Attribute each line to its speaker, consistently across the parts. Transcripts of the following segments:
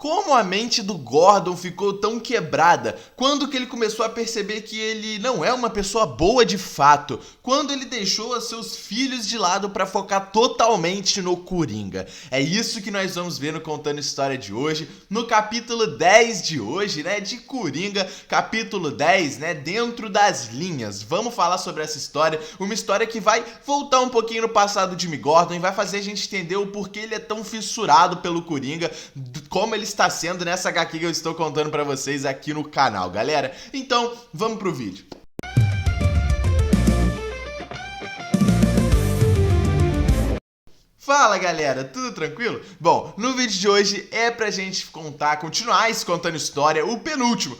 Speaker 1: Como a mente do Gordon ficou tão quebrada? Quando que ele começou a perceber que ele não é uma pessoa boa de fato? Quando ele deixou os seus filhos de lado para focar totalmente no Coringa? É isso que nós vamos ver no Contando História de hoje, no capítulo 10 de hoje, né, de Coringa, capítulo 10, né, Dentro das Linhas. Vamos falar sobre essa história, uma história que vai voltar um pouquinho no passado de Jimmy Gordon e vai fazer a gente entender o porquê ele é tão fissurado pelo Coringa, como ele está sendo nessa HQ que eu estou contando pra vocês aqui no canal, galera. Então, vamos pro vídeo. Fala galera, tudo tranquilo? Bom, no vídeo de hoje é pra gente continuar esse Contando História, o penúltimo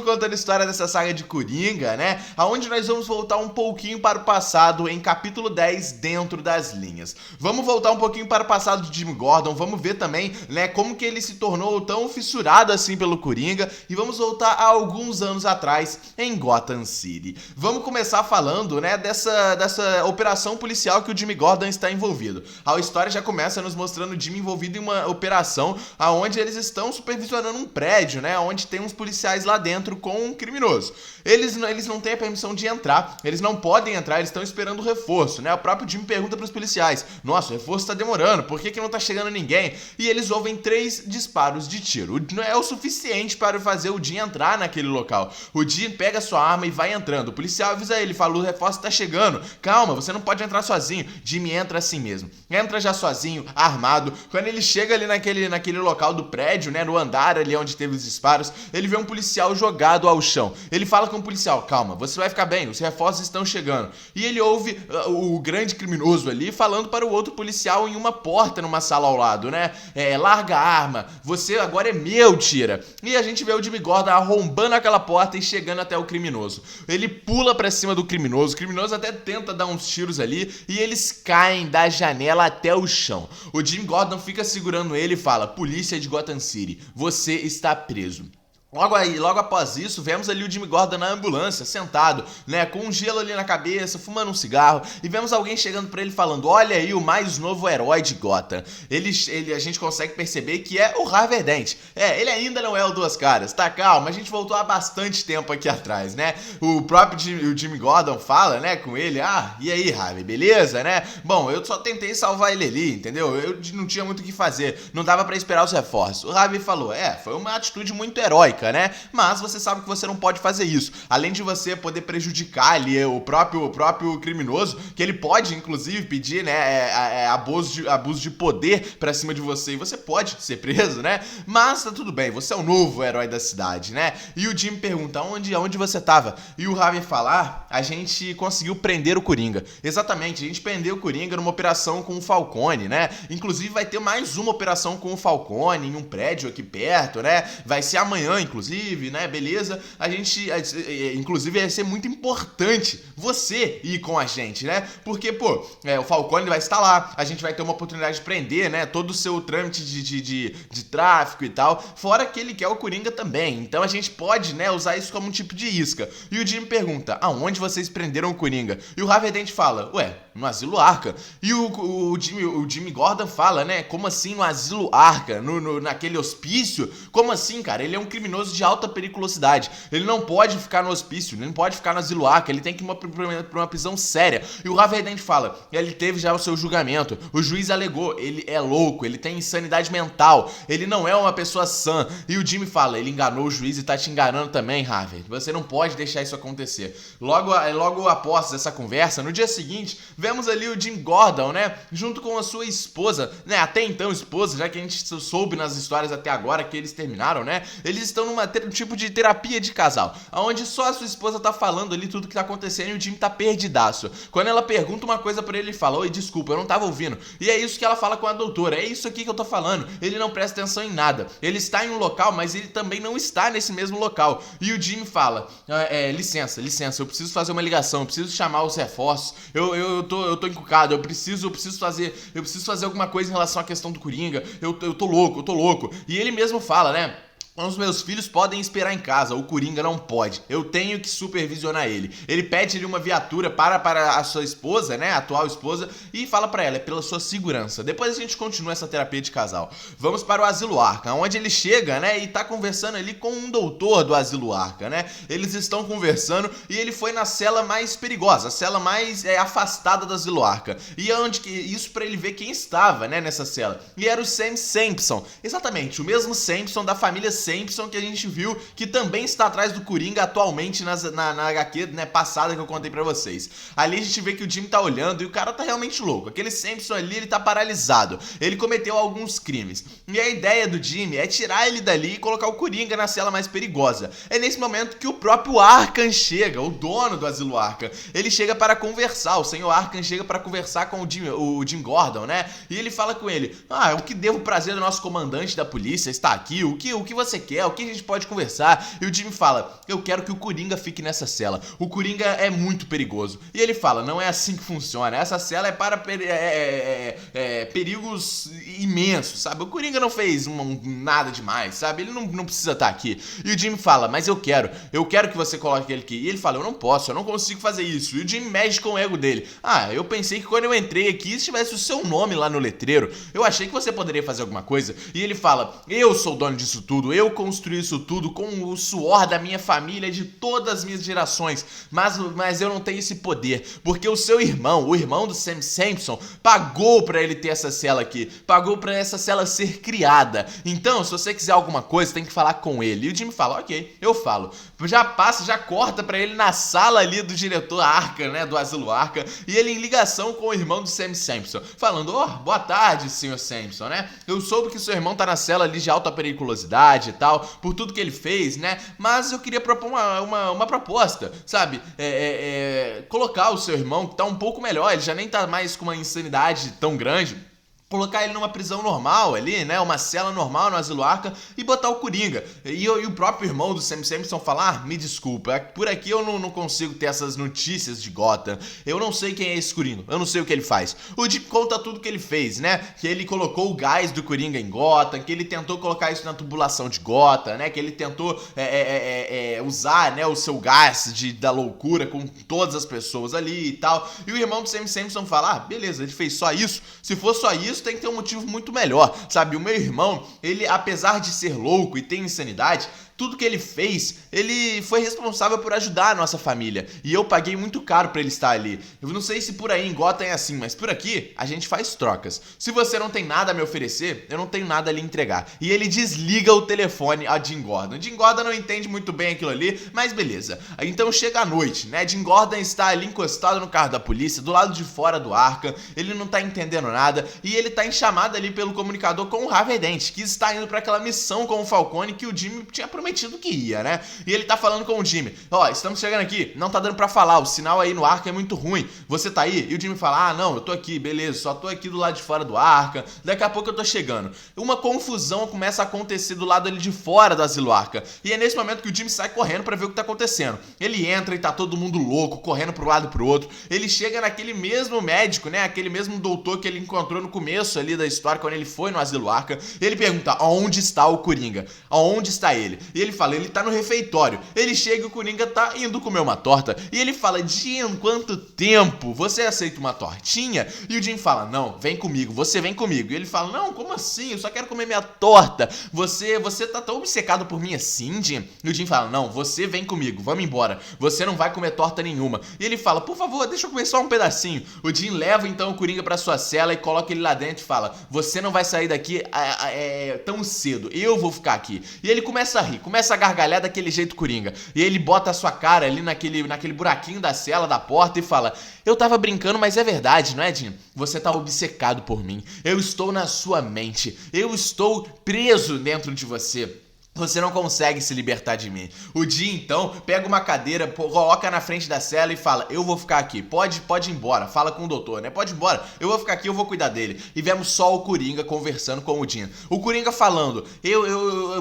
Speaker 1: Contando História dessa saga de Coringa, né? Aonde nós vamos voltar um pouquinho para o passado em capítulo 10, Dentro das Linhas. Vamos voltar um pouquinho para o passado de Jimmy Gordon, vamos ver também, né, como que ele se tornou tão fissurado assim pelo Coringa e vamos voltar a alguns anos atrás em Gotham City. Vamos começar falando, né, dessa operação policial que o Jimmy Gordon está envolvido. A história já começa nos mostrando o Jimmy envolvido em uma operação onde eles estão supervisionando um prédio, né? Onde tem uns policiais lá dentro com um criminoso. Eles não têm a permissão de entrar, eles não podem entrar, eles estão esperando o reforço, né? O próprio Jimmy pergunta para os policiais: nossa, o reforço tá demorando, por que não tá chegando ninguém? E eles ouvem 3 disparos de tiro. Não é o suficiente para fazer o Jimmy entrar naquele local. O Jimmy pega sua arma e vai entrando. O policial avisa ele, fala: o reforço tá chegando, calma, você não pode entrar sozinho. Jimmy entra assim mesmo. Entra já sozinho, armado. Quando ele chega ali naquele local do prédio, né, no andar ali onde teve os disparos, ele vê um policial jogado ao chão. Ele fala com o policial: calma, você vai ficar bem, os reforços estão chegando. E ele ouve o grande criminoso ali falando para o outro policial em uma porta numa sala ao lado, né? Larga a arma, você agora é meu, tira. E a gente vê o Jimmy Gordon arrombando aquela porta e chegando até o criminoso. Ele pula pra cima do criminoso, o criminoso até tenta dar uns tiros ali e eles caem da janela até o chão. O Jimmy Gordon fica segurando ele e fala: polícia de Gotham City, você está preso. Logo após isso, vemos ali o Jimmy Gordon na ambulância, sentado, né, com um gelo ali na cabeça, fumando um cigarro, e vemos alguém chegando pra ele falando: olha aí o mais novo herói de Gotham. A gente consegue perceber que é o Harvey Dent. Ele ainda não é o Duas Caras, tá, calma, a gente voltou há bastante tempo aqui atrás, né? O próprio Jimmy Gordon fala, né, com ele: e aí, Harvey, beleza, né? Bom, eu só tentei salvar ele ali, entendeu? Eu não tinha muito o que fazer, não dava pra esperar os reforços. O Harvey falou: foi uma atitude muito heróica, né? Mas você sabe que você não pode fazer isso. Além de você poder prejudicar ali o próprio criminoso, que ele pode inclusive pedir, né, abuso de poder pra cima de você, e você pode ser preso, né? Mas tá tudo bem, você é o novo herói da cidade, né? E o Jimmy pergunta: onde você tava? E o Harvey fala: a gente conseguiu prender o Coringa. Exatamente, a gente prendeu o Coringa numa operação com o Falcone, né? Inclusive vai ter mais uma operação com o Falcone em um prédio aqui perto, né? Vai ser amanhã, inclusive, né, beleza? Inclusive vai ser muito importante você ir com a gente, né? Porque, o Falcone vai estar lá, a gente vai ter uma oportunidade de prender, né, todo o seu trâmite de tráfico e tal, fora que ele quer o Coringa também, então a gente pode, né, usar isso como um tipo de isca. E o Jimmy pergunta: aonde vocês prenderam o Coringa? E o Harvey Dent fala: no Asilo Arkham. E o Jimmy Gordon fala, né, como assim no Asilo Arkham? Naquele hospício? Como assim, cara? Ele é um criminoso de alta periculosidade. Ele não pode ficar no hospício, ele não pode ficar no Asilo Arkham, ele tem que ir pra uma prisão séria. E o Harvey Dent fala: ele teve já o seu julgamento, o juiz alegou, ele é louco, ele tem insanidade mental, ele não é uma pessoa sã. E o Jimmy fala: ele enganou o juiz e tá te enganando também, Harvey. Você não pode deixar isso acontecer. Logo após essa conversa, no dia seguinte, vemos ali o Jim Gordon, né, junto com a sua esposa, né, até então esposa, já que a gente soube nas histórias até agora que eles terminaram, né, eles estão num tipo de terapia de casal, onde só a sua esposa tá falando ali tudo que tá acontecendo e o Jimmy tá perdidaço. Quando ela pergunta uma coisa pra ele, ele fala: oi, desculpa, eu não tava ouvindo. E é isso que ela fala com a doutora: é isso aqui que eu tô falando, ele não presta atenção em nada, ele está em um local, mas ele também não está nesse mesmo local. E o Jimmy fala: licença, eu preciso fazer uma ligação, eu preciso chamar os reforços, eu tô encucado, eu preciso fazer alguma coisa em relação à questão do Coringa, eu tô louco. E ele mesmo fala, né: Os meus filhos podem esperar em casa, o Coringa não pode. Eu tenho que supervisionar ele. Ele pede-lhe uma viatura para a sua esposa, né, a atual esposa, e fala pra ela, é pela sua segurança. Depois a gente continua essa terapia de casal. Vamos para o Asilo Arkham, onde ele chega, né, e tá conversando ali com um doutor do Asilo Arkham, né. Eles estão conversando e ele foi na cela mais perigosa, a cela mais afastada do Asilo Arkham. E isso pra ele ver quem estava, né, nessa cela. E era o Sam Simpson. Exatamente, o mesmo Simpson da família Simpson que a gente viu, que também está atrás do Coringa atualmente na HQ, né, passada que eu contei pra vocês. Ali a gente vê que o Jimmy tá olhando e o cara tá realmente louco. Aquele Simpson ali, ele tá paralisado. Ele cometeu alguns crimes. E a ideia do Jimmy é tirar ele dali e colocar o Coringa na cela mais perigosa. É nesse momento que o próprio Arkham chega, o dono do Asilo Arkham. Ele chega para conversar, o senhor Arkham chega para conversar com o Jim Gordon, né? E ele fala com ele, o que devo prazer do nosso comandante da polícia está aqui, o que você quer, o que a gente pode conversar? E o Jimmy fala, eu quero que o Coringa fique nessa cela, o Coringa é muito perigoso. E ele fala, não é assim que funciona, essa cela é para perigos imensos, sabe? O Coringa não fez nada demais, sabe? Ele não precisa estar aqui. E o Jimmy fala, mas eu quero que você coloque ele aqui. E ele fala, eu não posso, eu não consigo fazer isso. E o Jimmy mexe com o ego dele. Eu pensei que quando eu entrei aqui tivesse o seu nome lá no letreiro. Eu achei que você poderia fazer alguma coisa. E ele fala, eu sou o dono disso tudo, eu construí isso tudo com o suor da minha família, de todas as minhas gerações. Mas eu não tenho esse poder, porque o seu irmão, o irmão do Sam Simpson, pagou pra ele ter essa cela aqui, pagou pra essa cela ser criada. Então, se você quiser alguma coisa, tem que falar com ele. E o Jimmy fala, ok, eu falo. Já corta pra ele na sala ali do diretor Arkham, né, do Asilo Arkham, e ele em ligação com o irmão do Sam Simpson, falando, boa tarde, senhor Simpson, né? Eu soube que seu irmão tá na cela ali de alta periculosidade e tal, por tudo que ele fez, né? Mas eu queria propor uma proposta, sabe? Colocar o seu irmão, que tá um pouco melhor, ele já nem tá mais com uma insanidade tão grande, colocar ele numa prisão normal ali, né, uma cela normal no Asilo Arkham e botar o Coringa. E o próprio irmão do Sam Simpson falar, me desculpa, por aqui eu não consigo ter essas notícias de Gotham, eu não sei quem é esse Coringa, eu não sei o que ele faz. O Dick conta tudo que ele fez, né, que ele colocou o gás do Coringa em Gotham, que ele tentou colocar isso na tubulação de Gotham, né, que ele tentou usar, né, o seu gás da loucura com todas as pessoas ali e tal. E o irmão do Sam Simpson fala, beleza, ele fez só isso, se for só isso, tem que ter um motivo muito melhor, sabe? O meu irmão, ele, apesar de ser louco e ter insanidade, tudo que ele fez, ele foi responsável por ajudar a nossa família. E eu paguei muito caro pra ele estar ali. Eu não sei se por aí em Gotham é assim, mas por aqui a gente faz trocas. Se você não tem nada a me oferecer, eu não tenho nada a lhe entregar. E ele desliga o telefone a Jim Gordon. Jim Gordon não entende muito bem aquilo ali, mas beleza. Então chega a noite, né? Jim Gordon está ali encostado no carro da polícia, do lado de fora do Arkham. Ele não tá entendendo nada. E ele tá em chamada ali pelo comunicador com o Harvey Dent, que está indo pra aquela missão com o Falcone que o Jimmy tinha prometido que ia, né? E ele tá falando com o Jimmy, estamos chegando aqui, não tá dando pra falar, o sinal aí no Arkham é muito ruim, você tá aí? E o Jimmy fala, não, eu tô aqui, beleza, só tô aqui do lado de fora do Arkham, daqui a pouco eu tô chegando. Uma confusão começa a acontecer do lado ali de fora do Asilo Arkham, e é nesse momento que o Jimmy sai correndo pra ver o que tá acontecendo. Ele entra e tá todo mundo louco, correndo pro lado e pro outro, ele chega naquele mesmo médico, né, aquele mesmo doutor que ele encontrou no começo ali da história, quando ele foi no Asilo Arkham, ele pergunta, aonde está o Coringa? Aonde está ele? E ele fala, ele tá no refeitório. Ele chega e o Coringa tá indo comer uma torta. E ele fala, Jim, quanto tempo? Você aceita uma tortinha? E o Jim fala, não, vem comigo, você vem comigo. E ele fala, não, como assim? Eu só quero comer minha torta. Você tá tão obcecado por mim assim, Jim? E o Jim fala, não, você vem comigo, vamos embora. Você não vai comer torta nenhuma. E ele fala, por favor, deixa eu comer só um pedacinho. O Jim leva então o Coringa pra sua cela e coloca ele lá dentro e fala, você não vai sair daqui tão cedo, eu vou ficar aqui. E ele começa a rir, começa a gargalhar daquele jeito Coringa. E ele bota a sua cara ali naquele buraquinho da cela, da porta e fala, eu tava brincando, mas é verdade, não é, Jim? Você tá obcecado por mim. Eu estou na sua mente. Eu estou preso dentro de você. Você não consegue se libertar de mim. O Jim, então, pega uma cadeira, coloca na frente da cela e fala, eu vou ficar aqui, pode ir embora. Fala com o doutor, né? Pode ir embora, eu vou ficar aqui, eu vou cuidar dele. E vemos só o Coringa conversando com o Jim. O Coringa falando,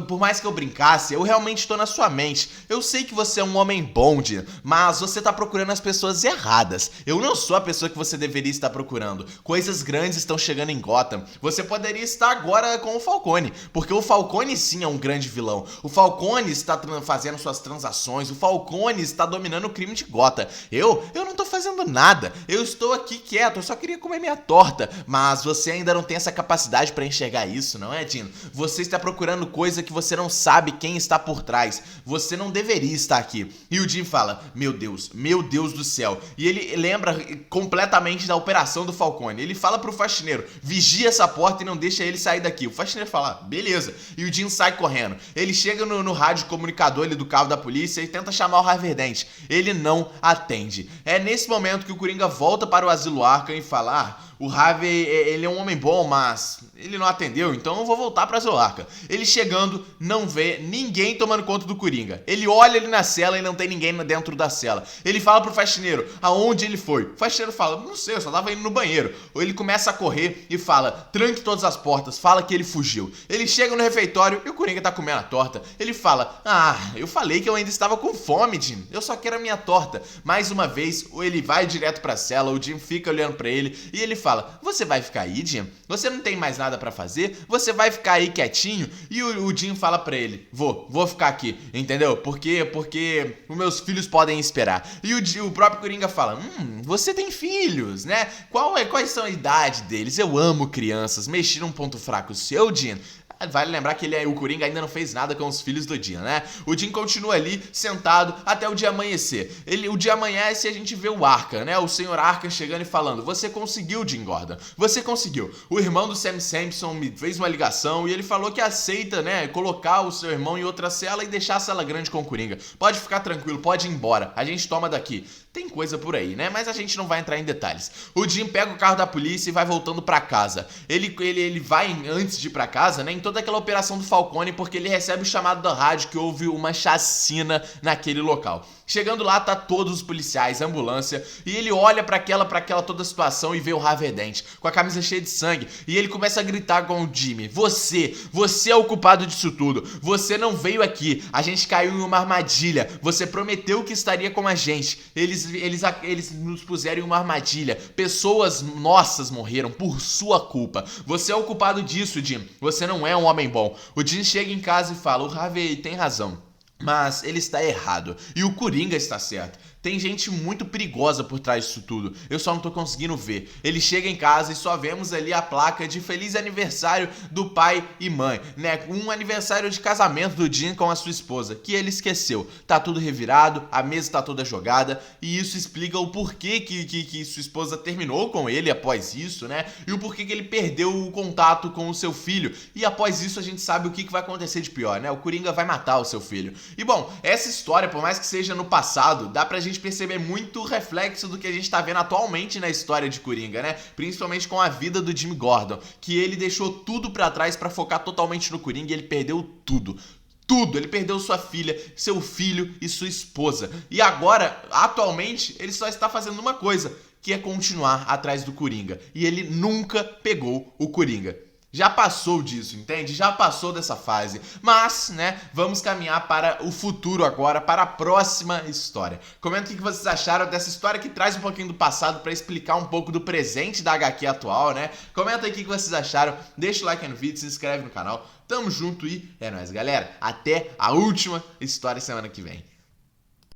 Speaker 1: por mais que eu brincasse, eu realmente estou na sua mente. Eu sei que você é um homem bom, Jim, mas você tá procurando as pessoas erradas. Eu não sou a pessoa que você deveria estar procurando. Coisas grandes estão chegando em Gotham. Você poderia estar agora com o Falcone, porque o Falcone sim é um grande vilão. vilão. O Falcone está fazendo suas transações, o Falcone está dominando o crime de Gotham. Eu não tô fazendo nada, eu estou aqui quieto, eu só queria comer minha torta. Mas você ainda não tem essa capacidade pra enxergar isso, não é, Dino? Você está procurando coisa que você não sabe quem está por trás. Você não deveria estar aqui. E o Jim fala, meu Deus do céu. E ele lembra completamente da operação do Falcone. Ele fala pro faxineiro, vigia essa porta e não deixa ele sair daqui. O faxineiro fala, beleza. E o Jim sai correndo. Ele chega no rádio comunicador ali do carro da polícia e tenta chamar o Harvey Dent. Ele não atende. É nesse momento que o Coringa volta para o Asilo Arkham e fala, o Harvey, ele é um homem bom, mas ele não atendeu, então eu vou voltar pra Asilo Arkham. Ele chegando, não vê ninguém tomando conta do Coringa. Ele olha ali na cela e não tem ninguém dentro da cela. Ele fala pro faxineiro aonde ele foi. O faxineiro fala, não sei, eu só tava indo no banheiro. Ou ele começa a correr e fala, tranque todas as portas, fala que ele fugiu. Ele chega no refeitório e o Coringa tá comendo a torta. Ele fala, eu falei que eu ainda estava com fome, Jim. Eu só quero a minha torta. Mais uma vez, ele vai direto pra cela, o Jim fica olhando pra ele e ele fala, você vai ficar aí, Jim? Você não tem mais nada pra fazer? Você vai ficar aí quietinho? E o Jim fala pra ele, vou ficar aqui, entendeu? Porque os meus filhos podem esperar. E o próprio Coringa fala, você tem filhos, né? Quais são a idade deles? Eu amo crianças, mexi num ponto fraco seu, Jim. Vale lembrar que o Coringa ainda não fez nada com os filhos do Jim, né? O Jim continua ali, sentado, até o dia amanhecer. O dia amanhece e a gente vê o Arkham, né? O senhor Arkham chegando e falando, você conseguiu, Jim Gordon, você conseguiu. O irmão do Sam Sampson me fez uma ligação e ele falou que aceita, né, colocar o seu irmão em outra cela e deixar a cela grande com o Coringa. Pode ficar tranquilo, pode ir embora, a gente toma daqui. Tem coisa por aí, né? Mas a gente não vai entrar em detalhes. O Jim pega o carro da polícia e vai voltando pra casa. Ele vai, antes de ir pra casa, né, em toda aquela operação do Falcone, porque ele recebe o chamado da rádio que houve uma chacina naquele local. Chegando lá, tá todos os policiais, a ambulância, e ele olha pra aquela toda a situação e vê o Harvey Dent com a camisa cheia de sangue, e ele começa a gritar com o Jimmy, você é o culpado disso tudo, você não veio aqui, a gente caiu em uma armadilha, você prometeu que estaria com a gente, eles nos puseram em uma armadilha, pessoas nossas morreram por sua culpa, você é o culpado disso, Jim, você não é um homem bom. O Jim chega em casa e fala, o Harvey tem razão, mas ele está errado e o Coringa está certo. Tem gente muito perigosa por trás disso tudo, eu só não tô conseguindo ver. Ele chega em casa e só vemos ali a placa de feliz aniversário do pai e mãe, né? Um aniversário de casamento do Jim com a sua esposa, que ele esqueceu. Tá tudo revirado, a mesa tá toda jogada, e isso explica o porquê que sua esposa terminou com ele após isso, né? E o porquê que ele perdeu o contato com o seu filho. E após isso a gente sabe o que vai acontecer de pior, né? O Coringa vai matar o seu filho. E bom, essa história, por mais que seja no passado, dá pra gente perceber muito reflexo do que a gente tá vendo atualmente na história de Coringa, né? Principalmente com a vida do Jim Gordon, que ele deixou tudo pra trás pra focar totalmente no Coringa e ele perdeu tudo. Ele perdeu sua filha, seu filho e sua esposa. E agora, atualmente, ele só está fazendo uma coisa, que é continuar atrás do Coringa. E ele nunca pegou o Coringa. Já passou disso, entende? Já passou dessa fase. Mas, né, vamos caminhar para o futuro agora, para a próxima história. Comenta o que vocês acharam dessa história que traz um pouquinho do passado para explicar um pouco do presente da HQ atual, né? Comenta aí o que vocês acharam, deixa o like no vídeo, se inscreve no canal. Tamo junto e é nóis, galera. Até a última história semana que vem.